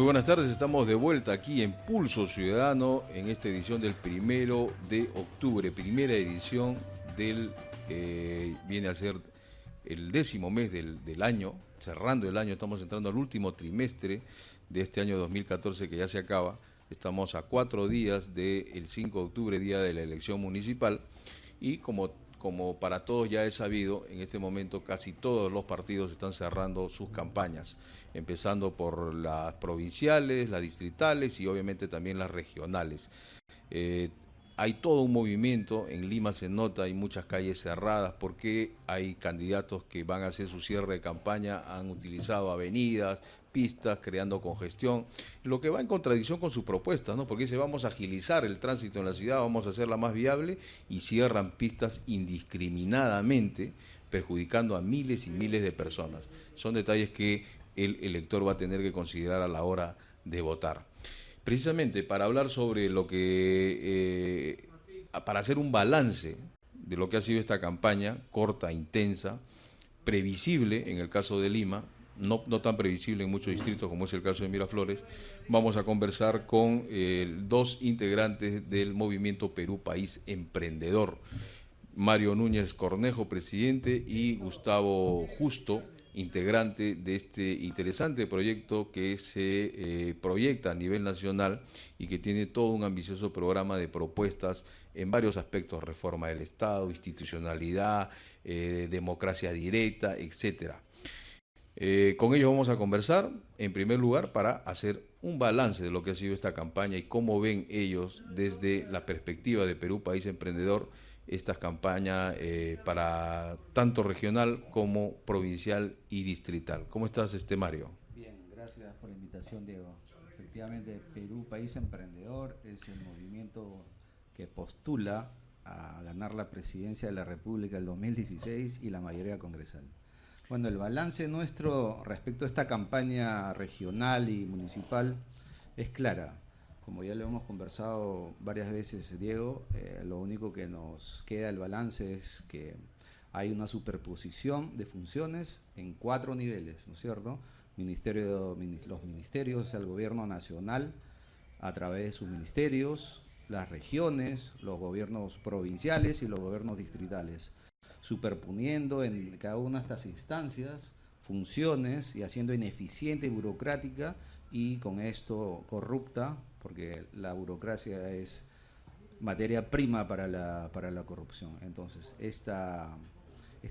Muy buenas tardes, estamos de vuelta aquí en Pulso Ciudadano en esta edición del 1 de octubre, primera edición del, viene a ser el 10º mes del año, cerrando el año, estamos entrando al último trimestre de este año 2014 que ya se acaba, estamos a 4 días del 5 de octubre, día de la elección municipal, y como para todos ya es sabido, en este momento casi todos los partidos están cerrando sus campañas, empezando por las provinciales, las distritales y obviamente también las regionales. Eh, Hay todo un movimiento, en Lima se nota, hay muchas calles cerradas porque hay candidatos que van a hacer su cierre de campaña, han utilizado avenidas, pistas, creando congestión, lo que va en contradicción con sus propuestas, ¿no? Porque dice, vamos a agilizar el tránsito en la ciudad, vamos a hacerla más viable, y cierran pistas indiscriminadamente, perjudicando a miles y miles de personas. Son detalles que el elector va a tener que considerar a la hora de votar. Precisamente para hablar sobre lo que, para hacer un balance de lo que ha sido esta campaña, corta, intensa, previsible en el caso de Lima, no tan previsible en muchos distritos como es el caso de Miraflores, vamos a conversar con dos integrantes del movimiento Perú País Emprendedor. Mario Núñez Cornejo, presidente, y Gustavo Justo, integrante de este interesante proyecto que se proyecta a nivel nacional y que tiene todo un ambicioso programa de propuestas en varios aspectos: reforma del Estado, institucionalidad, democracia directa, etcétera. Con ellos vamos a conversar, en primer lugar, para hacer un balance de lo que ha sido esta campaña y cómo ven ellos desde la perspectiva de Perú País Emprendedor estas campañas para tanto regional como provincial y distrital. ¿Cómo estás, Mario? Bien, gracias por la invitación, Diego. Efectivamente, Perú País Emprendedor es el movimiento que postula a ganar la presidencia de la República el 2016 y la mayoría congresal. Bueno, el balance nuestro respecto a esta campaña regional y municipal es clara. Como ya lo hemos conversado varias veces, Diego, lo único que nos queda el balance es que hay una superposición de funciones en 4 niveles, ¿no es cierto? Los ministerios, o sea, el gobierno nacional a través de sus ministerios, las regiones, los gobiernos provinciales y los gobiernos distritales, superponiendo en cada una de estas instancias funciones y haciendo ineficiente y burocrática, y con esto corrupta, porque la burocracia es materia prima para la corrupción. Entonces, esta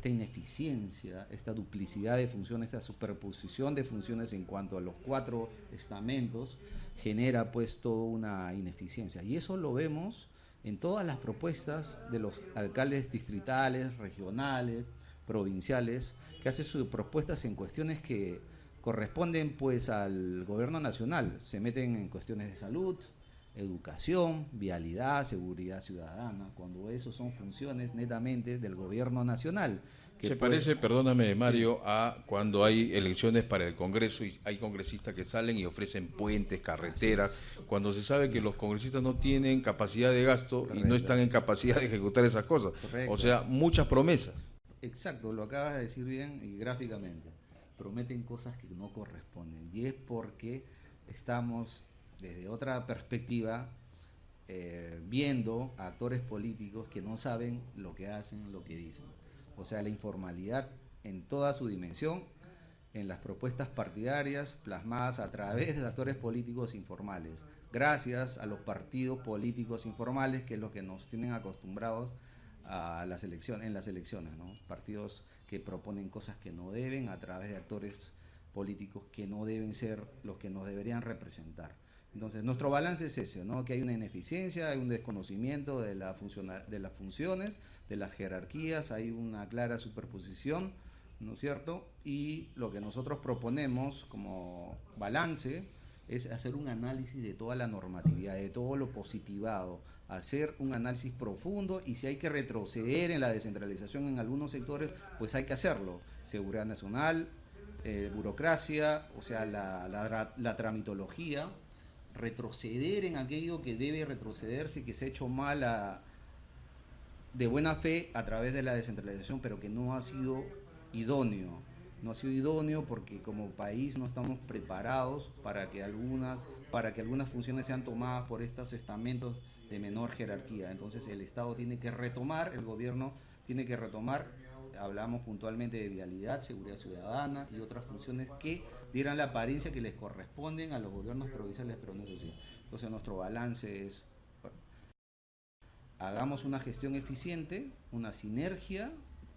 ineficiencia, esta duplicidad de funciones, esta superposición de funciones en cuanto a los 4 estamentos, genera pues toda una ineficiencia. Y eso lo vemos en todas las propuestas de los alcaldes distritales, regionales, provinciales, que hacen sus propuestas en cuestiones que corresponden pues al gobierno nacional. Se meten en cuestiones de salud, educación, vialidad, seguridad ciudadana, cuando eso son funciones netamente del gobierno nacional. Se parece, perdóname, Mario, a cuando hay elecciones para el Congreso y hay congresistas que salen y ofrecen puentes, carreteras, cuando se sabe que los congresistas no tienen capacidad de gasto. Correcto. Y no están en capacidad de ejecutar esas cosas. Correcto. O sea, muchas promesas. Exacto, lo acabas de decir bien y gráficamente. Prometen cosas que no corresponden, y es porque estamos desde otra perspectiva viendo a actores políticos que no saben lo que hacen, lo que dicen. O sea, la informalidad en toda su dimensión, en las propuestas partidarias plasmadas a través de actores políticos informales, gracias a los partidos políticos informales, que es lo que nos tienen acostumbrados a las elecciones, en las elecciones, ¿no? Partidos que proponen cosas que no deben a través de actores políticos que no deben ser los que nos deberían representar. Entonces, nuestro balance es ese, ¿no? Que hay una ineficiencia, hay un desconocimiento de las funciones, de las jerarquías, hay una clara superposición, ¿no es cierto? Y lo que nosotros proponemos como balance es hacer un análisis de toda la normatividad, de todo lo positivado, hacer un análisis profundo, y si hay que retroceder en la descentralización en algunos sectores, pues hay que hacerlo. Seguridad nacional, burocracia, o sea, la tramitología, retroceder en aquello que debe retrocederse, que se ha hecho mal de buena fe a través de la descentralización, pero que no ha sido idóneo. no ha sido idóneo porque como país no estamos preparados para que algunas funciones sean tomadas por estos estamentos de menor jerarquía. Entonces el Estado tiene que retomar, el gobierno tiene que retomar, hablamos puntualmente de vialidad, seguridad ciudadana y otras funciones que dieran la apariencia que les corresponden a los gobiernos provinciales, pero no es así. Entonces nuestro balance es: hagamos una gestión eficiente, una sinergia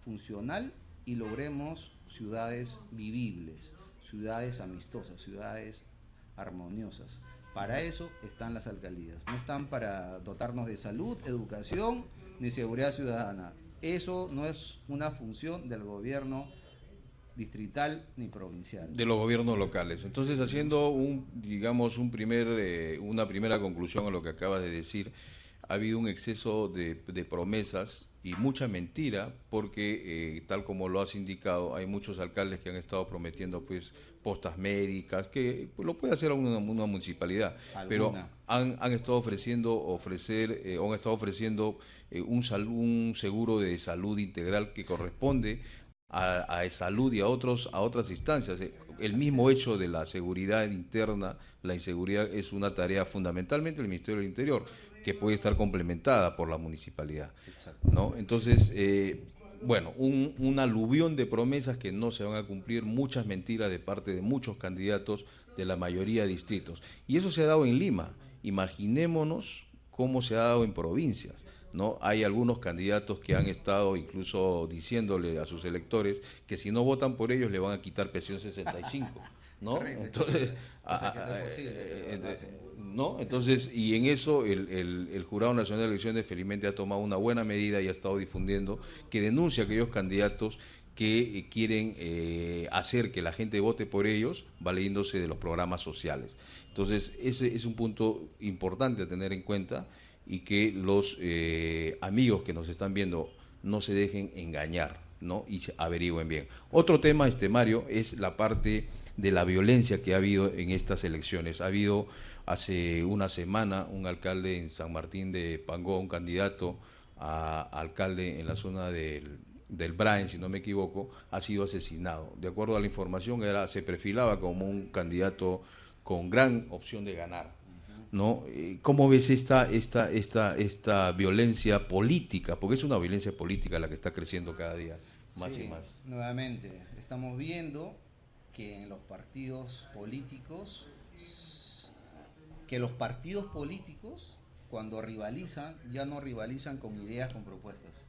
funcional y logremos ciudades vivibles, ciudades amistosas, ciudades armoniosas. Para eso están las alcaldías, no están para dotarnos de salud, educación ni seguridad ciudadana. Eso no es una función del gobierno distrital ni provincial. De los gobiernos locales. Entonces, haciendo una primera conclusión a lo que acabas de decir, ha habido un exceso de promesas y mucha mentira, porque tal como lo has indicado, hay muchos alcaldes que han estado prometiendo pues postas médicas, que pues, lo puede hacer una municipalidad, pero han estado ofreciendo un seguro de salud integral que corresponde a salud y a otras instancias. El mismo hecho de la seguridad interna, la inseguridad, es una tarea fundamentalmente del Ministerio del Interior, que puede estar complementada por la municipalidad, ¿no? Entonces, un aluvión de promesas que no se van a cumplir, muchas mentiras de parte de muchos candidatos de la mayoría de distritos. Y eso se ha dado en Lima. Imaginémonos cómo se ha dado en provincias, ¿no? Hay algunos candidatos que han estado incluso diciéndole a sus electores que si no votan por ellos le van a quitar pensión 65, ¿no? Correcto. Entonces, ¿no? Entonces, y en eso el Jurado Nacional de Elecciones felizmente ha tomado una buena medida y ha estado difundiendo, que denuncia a aquellos candidatos que quieren hacer que la gente vote por ellos, valiéndose de los programas sociales. Entonces, ese es un punto importante a tener en cuenta, y que los amigos que nos están viendo no se dejen engañar, ¿no? Y se averigüen bien. Otro tema, Mario, es la parte de la violencia que ha habido en estas elecciones. Ha habido hace una semana un alcalde en San Martín de Pangó, un candidato a alcalde en la zona del Brain, si no me equivoco, ha sido asesinado. De acuerdo a la información, se perfilaba como un candidato con gran opción de ganar, ¿no? ¿Cómo ves esta violencia política? Porque es una violencia política la que está creciendo cada día más y más. Nuevamente, estamos viendo que en los partidos políticos, cuando rivalizan, ya no rivalizan con ideas, con propuestas,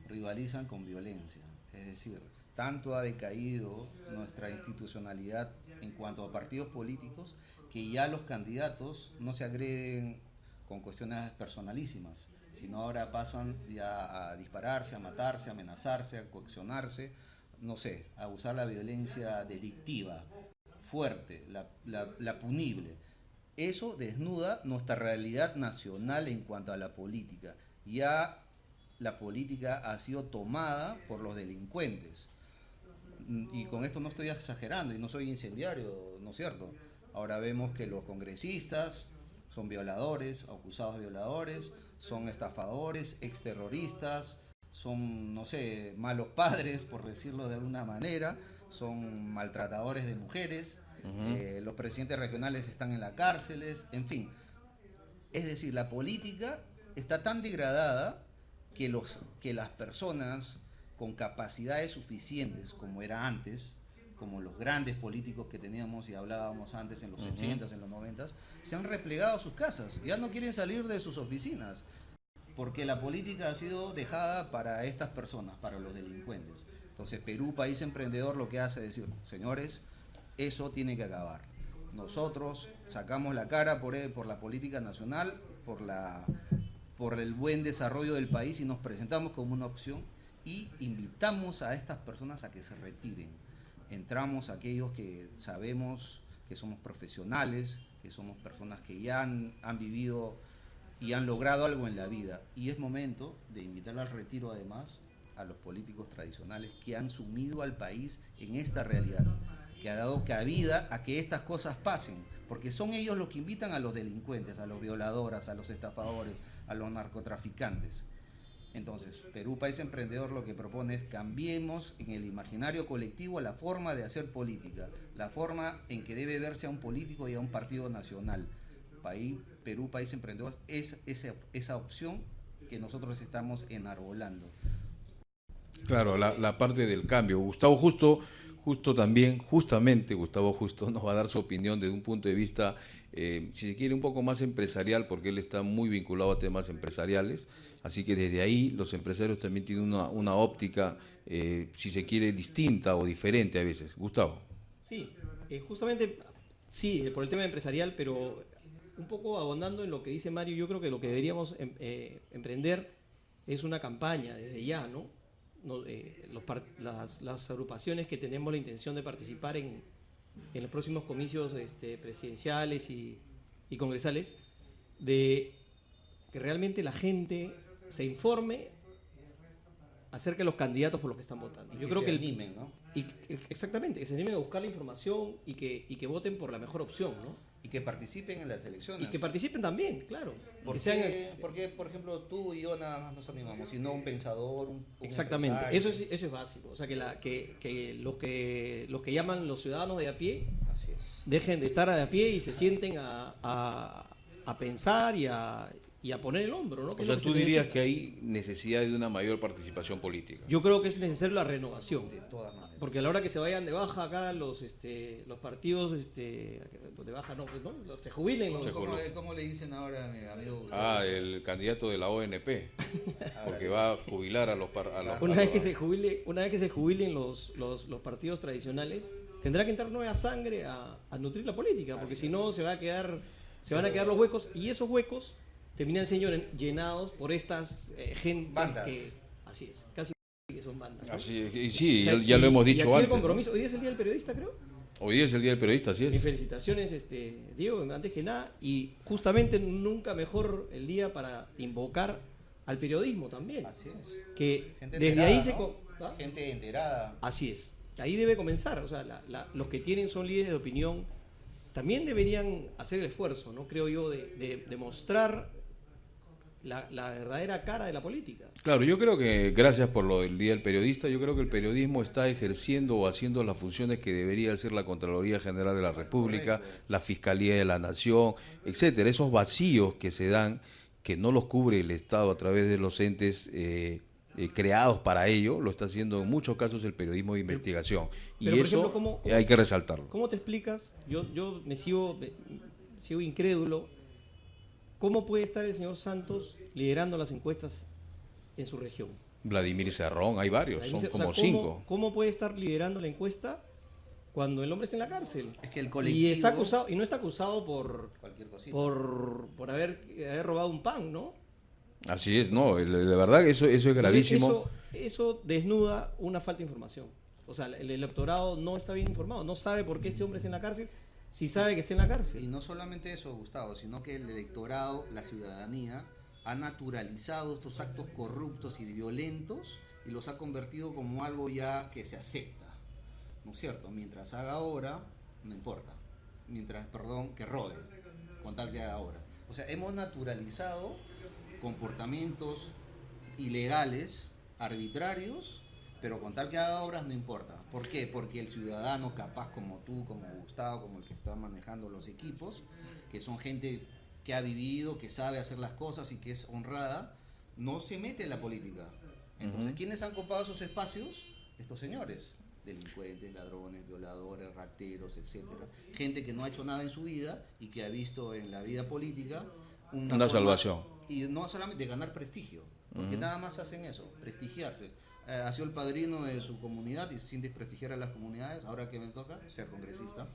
rivalizan con violencia. Es decir, tanto ha decaído nuestra institucionalidad en cuanto a partidos políticos, que ya los candidatos no se agreden con cuestiones personalísimas, sino ahora pasan ya a dispararse, a matarse, a amenazarse, a coaccionarse, no sé, a usar la violencia delictiva, fuerte, la punible. Eso desnuda nuestra realidad nacional en cuanto a la política. Ya la política ha sido tomada por los delincuentes. Y con esto no estoy exagerando y no soy incendiario, ¿no es cierto? Ahora vemos que los congresistas son violadores, acusados de violadores, son estafadores, exterroristas, son, no sé, malos padres, por decirlo de alguna manera, son maltratadores de mujeres, los presidentes regionales están en las cárceles, en fin. Es decir, la política está tan degradada que las personas con capacidades suficientes, como era antes, como los grandes políticos que teníamos y hablábamos antes en los 80s, en los 90s, se han replegado a sus casas, ya no quieren salir de sus oficinas, porque la política ha sido dejada para estas personas, para los delincuentes. Entonces Perú, país emprendedor, lo que hace es decir: señores, eso tiene que acabar. Nosotros sacamos la cara por la política nacional, por el buen desarrollo del país, y nos presentamos como una opción y invitamos a estas personas a que se retiren. Entramos a aquellos que sabemos que somos profesionales, que somos personas que ya han vivido y han logrado algo en la vida. Y es momento de invitar al retiro, además, a los políticos tradicionales que han sumido al país en esta realidad, que ha dado cabida a que estas cosas pasen, porque son ellos los que invitan a los delincuentes, a los violadores, a los estafadores, a los narcotraficantes. Entonces, Perú País Emprendedor lo que propone es cambiemos en el imaginario colectivo la forma de hacer política, la forma en que debe verse a un político y a un partido nacional. Perú País Emprendedor es esa opción que nosotros estamos enarbolando. Claro, la parte del cambio. Gustavo justamente Gustavo Justo nos va a dar su opinión desde un punto de vista, si se quiere, un poco más empresarial, porque él está muy vinculado a temas empresariales, así que desde ahí los empresarios también tienen una óptica, si se quiere, distinta o diferente a veces. Gustavo. Sí, justamente, sí, por el tema empresarial, pero un poco abondando en lo que dice Mario, yo creo que lo que deberíamos emprender es una campaña desde ya, ¿no? Las agrupaciones que tenemos la intención de participar en los próximos comicios presidenciales y congresales, de que realmente la gente se informe acerca de los candidatos por los que están votando. Yo creo que animen, ¿no? Exactamente, que se animen a buscar la información y que voten por la mejor opción, ¿no? Y que participen en las elecciones. Y que participen también, claro. Porque, por ejemplo, tú y yo nada más nos animamos, sino un pensador, un exactamente, eso es básico. O sea, que los que llaman los ciudadanos de a pie, así es, dejen de estar de a pie y se sienten a pensar y a poner el hombro, ¿no? O sea, tú dirías que hay necesidad de una mayor participación política. Yo creo que es necesaria la renovación. De todas maneras. Porque a la hora que se vayan de baja acá los partidos de baja no, pues, ¿no? Se jubilen. ¿Cómo le dicen ahora a mi amigo Gustavo? El candidato de la ONP, porque va a jubilar a los una vez que se jubilen los partidos tradicionales, tendrá que entrar nueva sangre a nutrir la política, porque si no se van a quedar los huecos, y esos huecos terminan siendo llenados por estas gentes bandas. Así es, casi que son bandas, ¿no? Así es, sí, o sea, ya lo hemos dicho y aquí antes. El compromiso, ¿no? Hoy día es el Día del Periodista, creo. Hoy día es el Día del Periodista, así es. Mis felicitaciones, Diego, antes que nada, y justamente nunca mejor el día para invocar al periodismo también. Así es. Que gente desde enterada, ahí ¿no? Gente enterada. Así es. Ahí debe comenzar. O sea, los que son líderes de opinión también deberían hacer el esfuerzo, ¿no? Creo yo, de mostrar la verdadera cara de la política. Claro, yo creo que, gracias por lo del Día del Periodista, yo creo que el periodismo está ejerciendo o haciendo las funciones que debería hacer la Contraloría General de la República, correcto, la Fiscalía de la Nación, etcétera. Esos vacíos que se dan, que no los cubre el Estado a través de los entes creados para ello, lo está haciendo en muchos casos el periodismo de investigación. Pero, Y por eso ejemplo, hay que resaltarlo. ¿Cómo te explicas? Yo me sigo incrédulo. ¿Cómo puede estar el señor Santos liderando las encuestas en su región? Vladimir Cerrón, hay varios, son como 5. ¿Cómo puede estar liderando la encuesta cuando el hombre está en la cárcel? Es que el colectivo... Y no está acusado por cualquier cosita. por haber robado un pan, ¿no? Así es, no, de verdad que eso es gravísimo. Eso desnuda una falta de información. O sea, el electorado no está bien informado, no sabe por qué este hombre está en la cárcel, si sabe que está en la cárcel. Y no solamente eso, Gustavo, sino que el electorado, la ciudadanía, ha naturalizado estos actos corruptos y violentos y los ha convertido como algo ya que se acepta, ¿no es cierto? Mientras haga obra, no importa. Que robe, con tal que haga obras. O sea, hemos naturalizado comportamientos ilegales, arbitrarios, pero con tal que haga obras no importa. ¿Por qué? Porque el ciudadano capaz como tú, como Gustavo, como el que está manejando los equipos, que son gente que ha vivido, que sabe hacer las cosas y que es honrada, no se mete en la política. Entonces, ¿quiénes han ocupado esos espacios? Estos señores, delincuentes, ladrones, violadores, rateros, etcétera. Gente que no ha hecho nada en su vida y que ha visto en la vida política una salvación. Y no solamente ganar prestigio, porque nada más hacen eso, prestigiarse. Ha sido el padrino de su comunidad y sin desprestigiar a las comunidades, ahora que me toca ser congresista.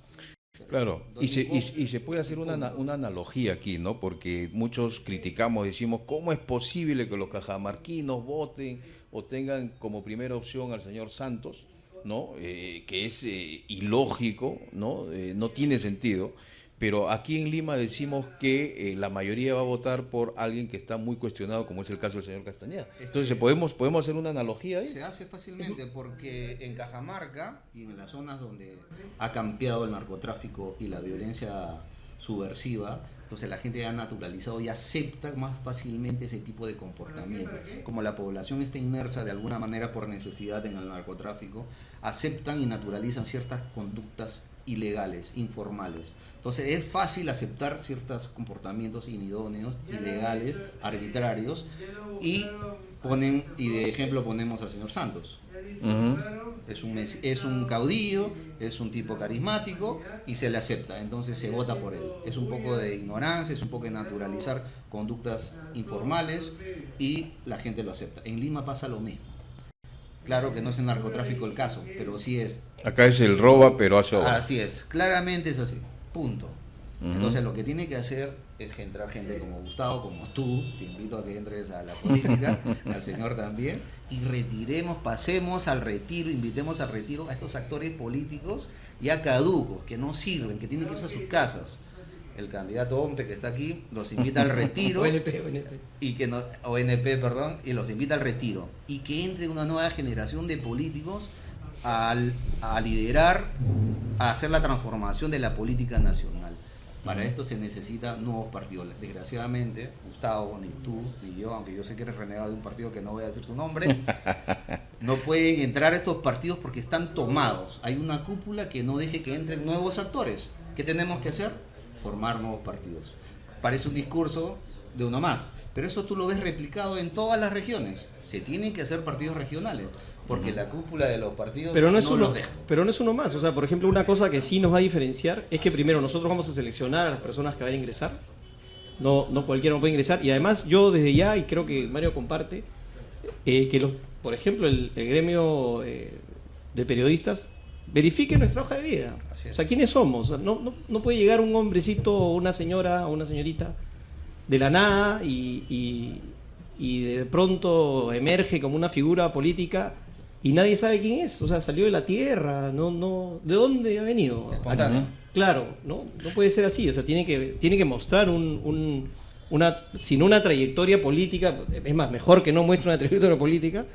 Claro, y se puede hacer una analogía aquí, ¿no? Porque muchos criticamos, decimos, ¿cómo es posible que los cajamarquinos voten o tengan como primera opción al señor Santos, ¿no? Que es ilógico, ¿no? No tiene sentido. Pero aquí en Lima decimos que la mayoría va a votar por alguien que está muy cuestionado, como es el caso del señor Castañeda. Entonces, ¿podemos hacer una analogía ahí? Se hace fácilmente porque en Cajamarca y en las zonas donde ha campeado el narcotráfico y la violencia subversiva. Entonces la gente ya ha naturalizado y acepta más fácilmente ese tipo de comportamiento. Como la población está inmersa de alguna manera por necesidad en el narcotráfico, aceptan y naturalizan ciertas conductas ilegales, informales. Entonces es fácil aceptar ciertos comportamientos inidóneos, ilegales, arbitrarios, y de ejemplo ponemos al señor Santos. Es un caudillo, es un tipo carismático y se le acepta, entonces se vota por él. Es un poco de ignorancia, es un poco de naturalizar conductas informales y la gente lo acepta. En Lima pasa lo mismo. Claro que no es el narcotráfico el caso, pero sí es. Acá es el roba, pero hace obra. Así es, claramente es así, punto. Entonces lo que tiene que hacer es entrar gente como Gustavo, como tú, te invito a que entres a la política, al señor también, y pasemos al retiro, invitemos al retiro a estos actores políticos ya caducos, que no sirven, que tienen que irse a sus casas. El candidato Omte que está aquí los invita al retiro. ONP, perdón, y los invita al retiro. Y que entre una nueva generación de políticos a liderar, a hacer la transformación de la política nacional. Para esto se necesitan nuevos partidos. Desgraciadamente, Gustavo, ni tú, ni yo, aunque yo sé que eres renegado de un partido que no voy a decir su nombre, no pueden entrar estos partidos porque están tomados. Hay una cúpula que no deje que entren nuevos actores. ¿Qué tenemos que hacer? Formar nuevos partidos. Parece un discurso de uno más, pero eso tú lo ves replicado en todas las regiones. Se tienen que hacer partidos regionales, porque la cúpula de los partidos pero no es los deja. Pero no es uno más. O sea, por ejemplo, una cosa que sí nos va a diferenciar es que primero nosotros vamos a seleccionar a las personas que van a ingresar. No cualquiera no puede ingresar. Y además yo desde ya, y creo que Mario comparte, por ejemplo, el gremio de periodistas verifique nuestra hoja de vida. O sea, ¿quiénes somos? O sea, no puede llegar un hombrecito o una señora o una señorita de la nada y de pronto emerge como una figura política y nadie sabe quién es. O sea, salió de la tierra, ¿de dónde ha venido? Claro, no puede ser así. O sea, tiene que mostrar sin una trayectoria política, es más, mejor que no muestre una trayectoria política,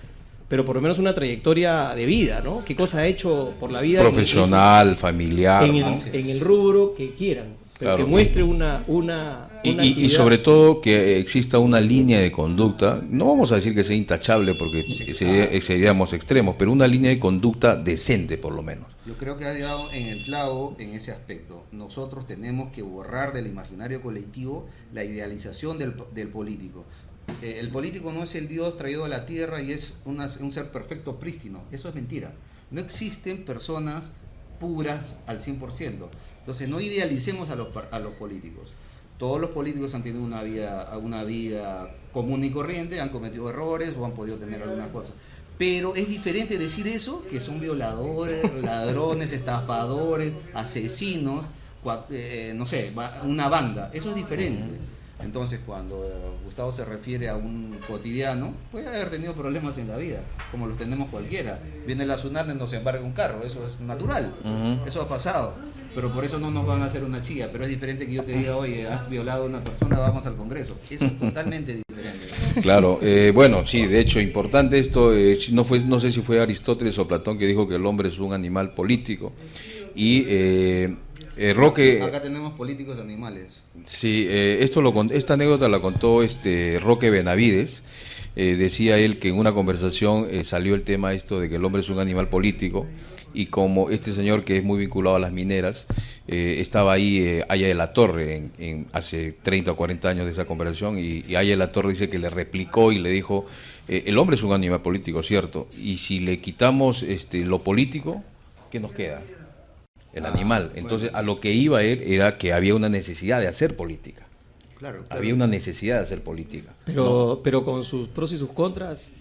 pero por lo menos una trayectoria de vida, ¿no? ¿Qué cosa ha hecho por la vida? Profesional, familiar. En el rubro que quieran, pero claro, que muestre una y sobre todo que exista una línea de conducta, no vamos a decir que sea intachable porque seríamos extremos, pero una línea de conducta decente por lo menos. Yo creo que ha dado en el clavo en ese aspecto. Nosotros tenemos que borrar del imaginario colectivo la idealización del político. El político no es el Dios traído a la tierra y es un ser perfecto, prístino. Eso es mentira. No existen personas puras al 100%. Entonces no idealicemos a los políticos. Todos los políticos han tenido una vida común y corriente, han cometido errores o han podido tener algunas cosas. Pero es diferente decir eso, que son violadores, ladrones, estafadores, asesinos, no sé, una banda. Eso es diferente. Entonces, cuando Gustavo se refiere a un cotidiano, puede haber tenido problemas en la vida, como los tenemos cualquiera. Viene la tsunami y nos embarga un carro, eso es natural, eso ha pasado. Pero por eso no nos van a hacer una chilla. Pero es diferente que yo te diga, oye, has violado a una persona, vamos al Congreso. Eso es totalmente diferente. Claro, bueno, sí, de hecho, importante esto, no sé si fue Aristóteles o Platón que dijo que el hombre es un animal político. Y Roque... Acá tenemos políticos animales. Sí, esta anécdota la contó Roque Benavides. Decía él que en una conversación salió el tema esto de que el hombre es un animal político, y como este señor que es muy vinculado a las mineras estaba ahí, Aya de la Torre, hace 30 o 40 años de esa conversación, y Aya de la Torre dice que le replicó y le dijo, el hombre es un animal político, ¿cierto? Y si le quitamos lo político, ¿qué nos queda? El animal. Entonces, a lo que iba él era que había una necesidad de hacer política. Claro. Había una necesidad de hacer política. Pero con sus pros y sus contras,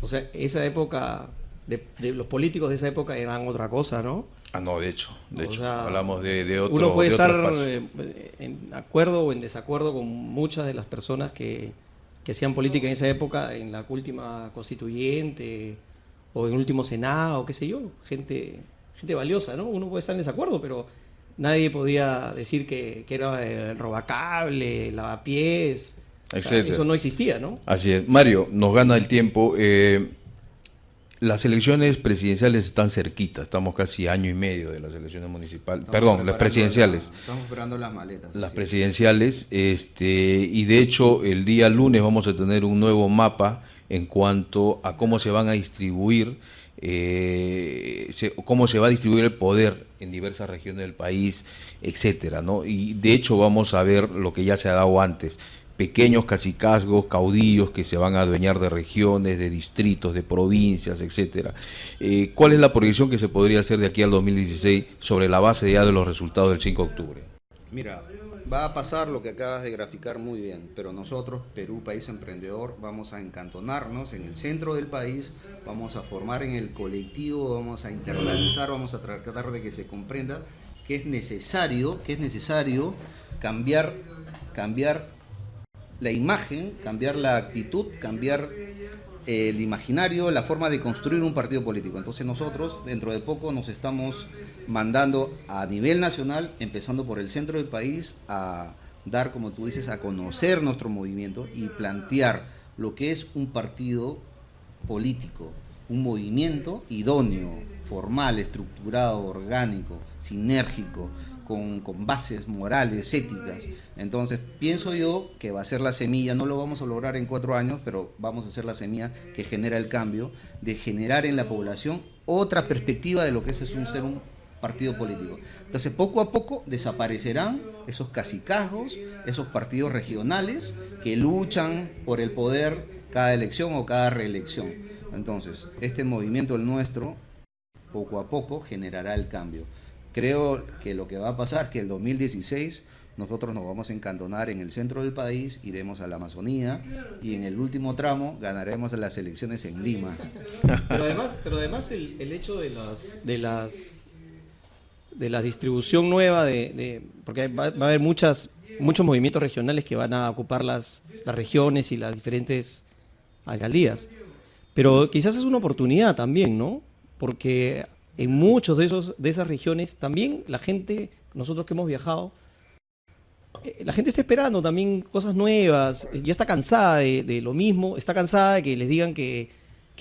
o sea, esa época, de los políticos de esa época eran otra cosa, ¿no? No, de hecho, hablamos de otro. Uno puede estar en acuerdo o en desacuerdo con muchas de las personas que hacían política en esa época, en la última constituyente o en el último senado, qué sé yo, gente valiosa, ¿no? Uno puede estar en desacuerdo, pero nadie podía decir que era el robacable, el lavapiés, o sea, eso no existía, ¿no? Así es. Mario, nos gana el tiempo. Las elecciones presidenciales están cerquitas, estamos casi año y medio de las elecciones municipales, perdón, las presidenciales. Estamos preparando las maletas. Las sí. presidenciales, y de hecho el día lunes vamos a tener un nuevo mapa en cuanto a cómo se van a distribuir, cómo se va a distribuir el poder en diversas regiones del país, etcétera, ¿no? Y de hecho vamos a ver lo que ya se ha dado antes. Pequeños cacicazgos, caudillos que se van a adueñar de regiones, de distritos, de provincias, etcétera. ¿Cuál es la proyección que se podría hacer de aquí al 2016 sobre la base ya de los resultados del 5 de octubre? Mira, va a pasar lo que acabas de graficar muy bien, pero nosotros, Perú, país emprendedor, vamos a encantonarnos en el centro del país, vamos a formar en el colectivo, vamos a internalizar, vamos a tratar de que se comprenda que es necesario cambiar la imagen, cambiar la actitud, cambiar el imaginario, la forma de construir un partido político. Entonces nosotros dentro de poco nos estamos mandando a nivel nacional, empezando por el centro del país, a dar, como tú dices, a conocer nuestro movimiento y plantear lo que es un partido político, un movimiento idóneo, formal, estructurado, orgánico, sinérgico, con bases morales, éticas. Entonces pienso yo que va a ser la semilla, no lo vamos a lograr en 4 años, pero vamos a ser la semilla que genera el cambio, de generar en la población otra perspectiva de lo que es ser un partido político. Entonces poco a poco desaparecerán esos cacicazgos, esos partidos regionales que luchan por el poder cada elección o cada reelección. Entonces este movimiento, el nuestro, poco a poco generará el cambio. Creo que lo que va a pasar es que el 2016 nosotros nos vamos a encantonar en el centro del país, iremos a la Amazonía y en el último tramo ganaremos las elecciones en Lima. Pero además el hecho de la distribución nueva, porque va a haber muchos movimientos regionales que van a ocupar las regiones y las diferentes alcaldías. Pero quizás es una oportunidad también, ¿no? Porque en muchos de esas regiones también la gente, nosotros que hemos viajado, la gente está esperando también cosas nuevas, ya está cansada de lo mismo, está cansada de que les digan que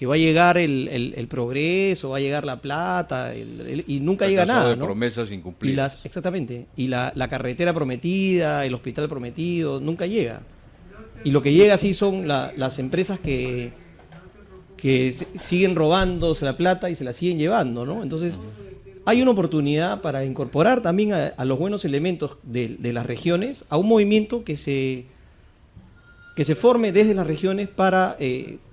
va a llegar el progreso, va a llegar la plata, y nunca llega nada, de ¿no? promesas incumplidas. Exactamente, y la carretera prometida, el hospital prometido, nunca llega. Y lo que llega sí son las empresas que siguen robándose la plata y se la siguen llevando, ¿no? Entonces, hay una oportunidad para incorporar también a los buenos elementos de las regiones a un movimiento que se forme desde las regiones para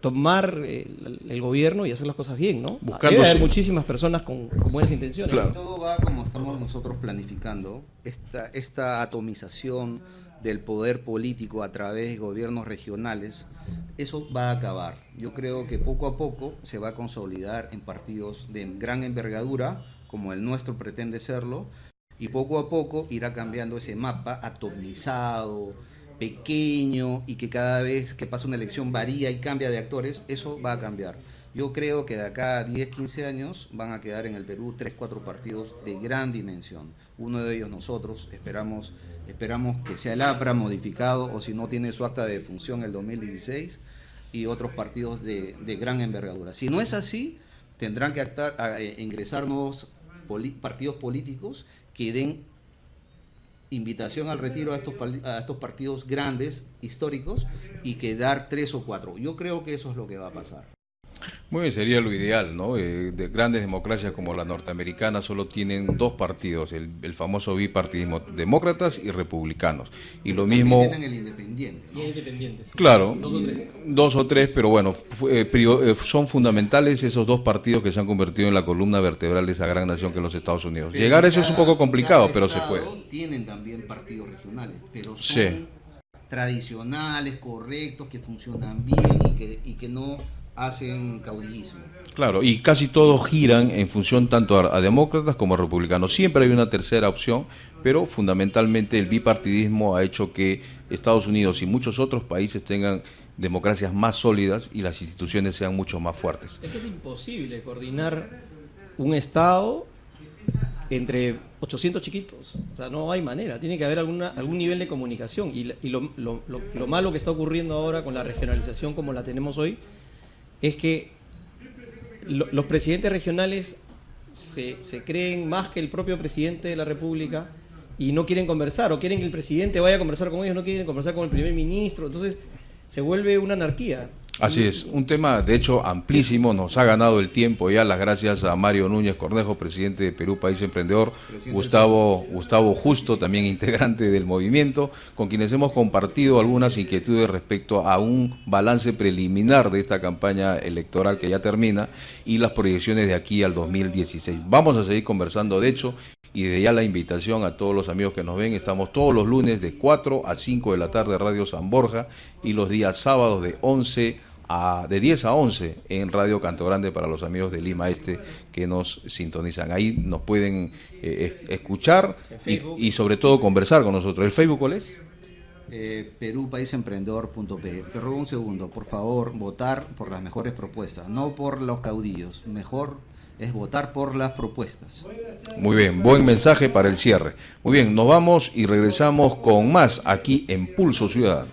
tomar el gobierno y hacer las cosas bien, ¿no? Debe haber muchísimas personas con buenas intenciones. Claro. Todo va como estamos nosotros planificando, esta atomización del poder político a través de gobiernos regionales, eso va a acabar. Yo creo que poco a poco se va a consolidar en partidos de gran envergadura, como el nuestro pretende serlo, y poco a poco irá cambiando ese mapa atomizado, pequeño, y que cada vez que pasa una elección varía y cambia de actores. Eso va a cambiar. Yo creo que de acá a 10, 15 años van a quedar en el Perú 3, 4 partidos de gran dimensión. Uno de ellos nosotros, esperamos que sea el APRA modificado, o si no tiene su acta de defunción el 2016, y otros partidos de gran envergadura. Si no es así, tendrán que ingresar nuevos partidos políticos que den invitación al retiro a estos partidos grandes, históricos, y que dar 3 o 4. Yo creo que eso es lo que va a pasar. Muy bien, sería lo ideal, ¿no? De grandes democracias como la norteamericana solo tienen 2 partidos, el famoso bipartidismo, demócratas y republicanos. Y lo También mismo... tienen el independiente, ¿no? Y independientes. Sí. Claro, 2 o 3. 2 o 3, pero bueno, son fundamentales esos 2 partidos que se han convertido en la columna vertebral de esa gran nación que es los Estados Unidos. Pero Llegar a eso es un poco complicado, cada pero se estado puede. Tienen también partidos regionales, pero son Sí. tradicionales, correctos, que funcionan bien y que no hacen caudillismo. Claro, y casi todos giran en función tanto a demócratas como a republicanos. Siempre hay una tercera opción, pero fundamentalmente el bipartidismo ha hecho que Estados Unidos y muchos otros países tengan democracias más sólidas y las instituciones sean mucho más fuertes. Es que es imposible coordinar un Estado entre 800 chiquitos. O sea, no hay manera. Tiene que haber algún nivel de comunicación. Y lo malo que está ocurriendo ahora con la regionalización como la tenemos hoy es que los presidentes regionales se creen más que el propio presidente de la República y no quieren conversar, o quieren que el presidente vaya a conversar con ellos, no quieren conversar con el primer ministro, entonces se vuelve una anarquía. Así es, un tema de hecho amplísimo, nos ha ganado el tiempo ya, las gracias a Mario Núñez Cornejo, presidente de Perú País Emprendedor, Gustavo Justo, también integrante del movimiento, con quienes hemos compartido algunas inquietudes respecto a un balance preliminar de esta campaña electoral que ya termina y las proyecciones de aquí al 2016. Vamos a seguir conversando de hecho. Y de ya la invitación a todos los amigos que nos ven, estamos todos los lunes de 4 a 5 de la tarde Radio San Borja y los días sábados de 10 a 11 en Radio Canto Grande para los amigos de Lima Este que nos sintonizan. Ahí nos pueden escuchar y sobre todo conversar con nosotros. ¿El Facebook cuál es? perupaisemprendedor.p. Te ruego un segundo, por favor, votar por las mejores propuestas, no por los caudillos. Mejor es votar por las propuestas. Muy bien, buen mensaje para el cierre. Muy bien, nos vamos y regresamos con más aquí en Pulso Ciudadano.